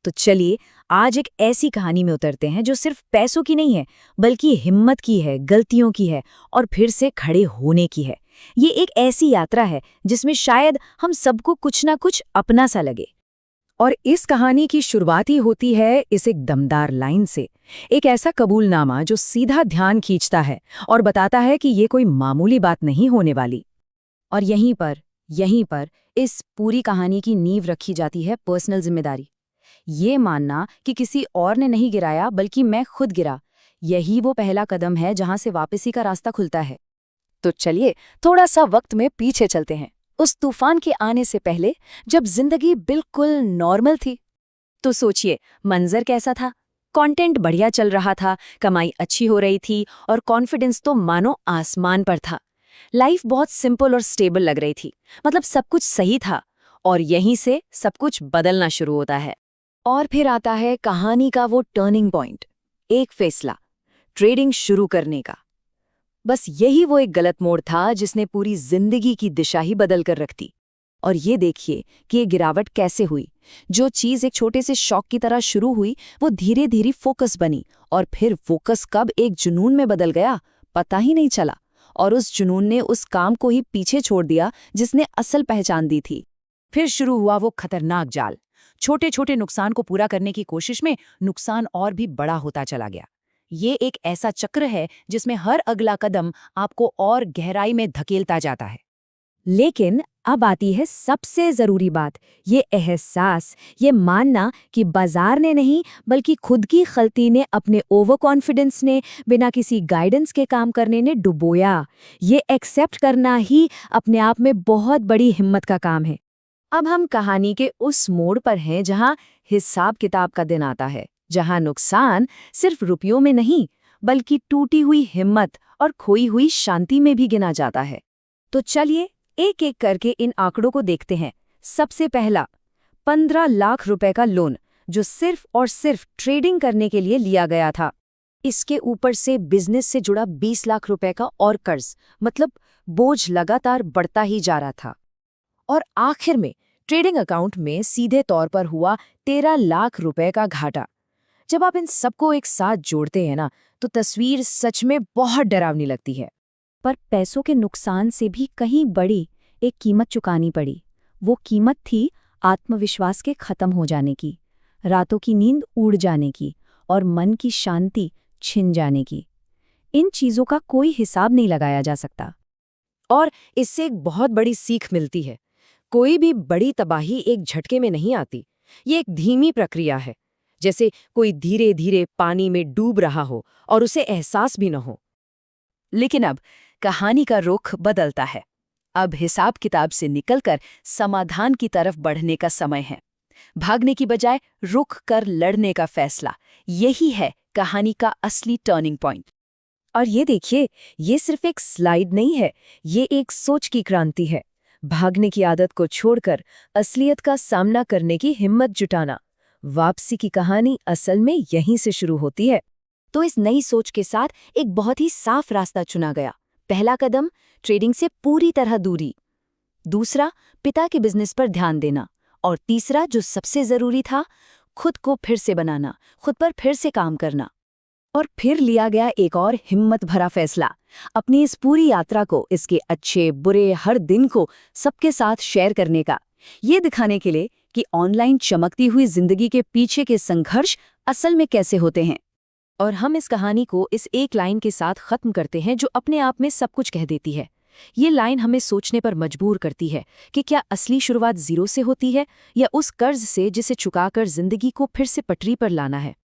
तो चलिए आज एक ऐसी कहानी में उतरते हैं जो सिर्फ पैसों की नहीं है, बल्कि हिम्मत की है, गलतियों की है और फिर से खड़े होने की है। ये एक ऐसी यात्रा है जिसमें शायद हम सबको कुछ ना कुछ अपना सा लगे। और इस कहानी की शुरुआत ही होती है इस एक दमदार लाइन से, एक ऐसा कबूलनामा जो सीधा ध्यान खींचता है और बताता है कि ये कोई मामूली बात नहीं होने वाली। और यहीं पर इस पूरी कहानी की नींव रखी जाती है पर्सनल जिम्मेदारी। ये मानना कि किसी और ने नहीं गिराया बल्कि मैं खुद गिरा, यही वो पहला कदम है जहां से वापसी का रास्ता खुलता है। तो चलिए थोड़ा सा वक्त में पीछे चलते हैं, उस तूफान के आने से पहले, जब जिंदगी बिल्कुल नॉर्मल थी। तो सोचिए मंजर कैसा था। कंटेंट बढ़िया चल रहा था, कमाई अच्छी हो रही थी और कॉन्फिडेंस तो मानो आसमान पर था। लाइफ बहुत सिंपल और स्टेबल लग रही थी, मतलब सब कुछ सही था। और यहीं से सब कुछ बदलना शुरू होता है। और फिर आता है कहानी का वो टर्निंग पॉइंट, एक फैसला, ट्रेडिंग शुरू करने का। बस यही वो एक गलत मोड़ था जिसने पूरी जिंदगी की दिशा ही बदल कर रख दी। और ये देखिए कि ये गिरावट कैसे हुई। जो चीज़ एक छोटे से शौक की तरह शुरू हुई, वो धीरे धीरे फोकस बनी, और फिर फोकस कब एक जुनून में बदल गया पता ही नहीं चला। और उस जुनून ने उस काम को ही पीछे छोड़ दिया जिसने असल पहचान दी थी। फिर शुरू हुआ वो खतरनाक जाल। छोटे छोटे नुकसान को पूरा करने की कोशिश में नुकसान और भी बड़ा होता चला गया। ये एक ऐसा चक्र है जिसमें हर अगला कदम आपको और गहराई में धकेलता जाता है। लेकिन अब आती है सबसे जरूरी बात, ये एहसास, ये मानना कि बाजार ने नहीं बल्कि खुद की गलती ने, अपने ओवर कॉन्फिडेंस ने, बिना किसी गाइडेंस के काम करने ने डुबोया। ये एक्सेप्ट करना ही अपने आप में बहुत बड़ी हिम्मत का काम है। अब हम कहानी के उस मोड़ पर हैं जहां हिसाब किताब का दिन आता है, जहां नुकसान सिर्फ रुपयों में नहीं बल्कि टूटी हुई हिम्मत और खोई हुई शांति में भी गिना जाता है। तो चलिए एक एक करके इन आंकड़ों को देखते हैं। सबसे पहला, 15 लाख रुपए का लोन, जो सिर्फ और सिर्फ ट्रेडिंग करने के लिए लिया गया था। इसके ऊपर से बिजनेस से जुड़ा 20 लाख रुपए का और कर्ज, मतलब बोझ लगातार बढ़ता ही जा रहा था। और आखिर में ट्रेडिंग अकाउंट में सीधे तौर पर हुआ 13 लाख रुपए का घाटा। जब आप इन सबको एक साथ जोड़ते हैं ना, तो तस्वीर सच में बहुत डरावनी लगती है। पर पैसों के नुकसान से भी कहीं बड़ी एक कीमत चुकानी पड़ी। वो कीमत थी आत्मविश्वास के खत्म हो जाने की, रातों की नींद उड़ जाने की और मन की शांति छिन जाने की। इन चीजों का कोई हिसाब नहीं लगाया जा सकता। और इससे एक बहुत बड़ी सीख मिलती है। कोई भी बड़ी तबाही एक झटके में नहीं आती। ये एक धीमी प्रक्रिया है, जैसे कोई धीरे धीरे पानी में डूब रहा हो और उसे एहसास भी न हो। लेकिन अब कहानी का रुख बदलता है। अब हिसाब किताब से निकलकर समाधान की तरफ बढ़ने का समय है। भागने की बजाय रुक कर लड़ने का फैसला, यही है कहानी का असली टर्निंग पॉइंट। और ये देखिए, ये सिर्फ एक स्लाइड नहीं है, ये एक सोच की क्रांति है। भागने की आदत को छोड़कर असलियत का सामना करने की हिम्मत जुटाना। वापसी की कहानी असल में यहीं से शुरू होती है। तो इस नई सोच के साथ एक बहुत ही साफ रास्ता चुना गया। पहला कदम, ट्रेडिंग से पूरी तरह दूरी। दूसरा, पिता के बिजनेस पर ध्यान देना। और तीसरा, जो सबसे जरूरी था, खुद को फिर से बनाना, खुद पर फिर से काम करना। और फिर लिया गया एक और हिम्मत भरा फैसला, अपनी इस पूरी यात्रा को, इसके अच्छे बुरे हर दिन को सबके साथ शेयर करने का। ये दिखाने के लिए कि ऑनलाइन चमकती हुई जिंदगी के पीछे के संघर्ष असल में कैसे होते हैं। और हम इस कहानी को इस एक लाइन के साथ खत्म करते हैं जो अपने आप में सब कुछ कह देती है। ये लाइन हमें सोचने पर मजबूर करती है कि क्या असली शुरुआत जीरो से होती है या उस कर्ज से जिसे चुकाकर जिंदगी को फिर से पटरी पर लाना है।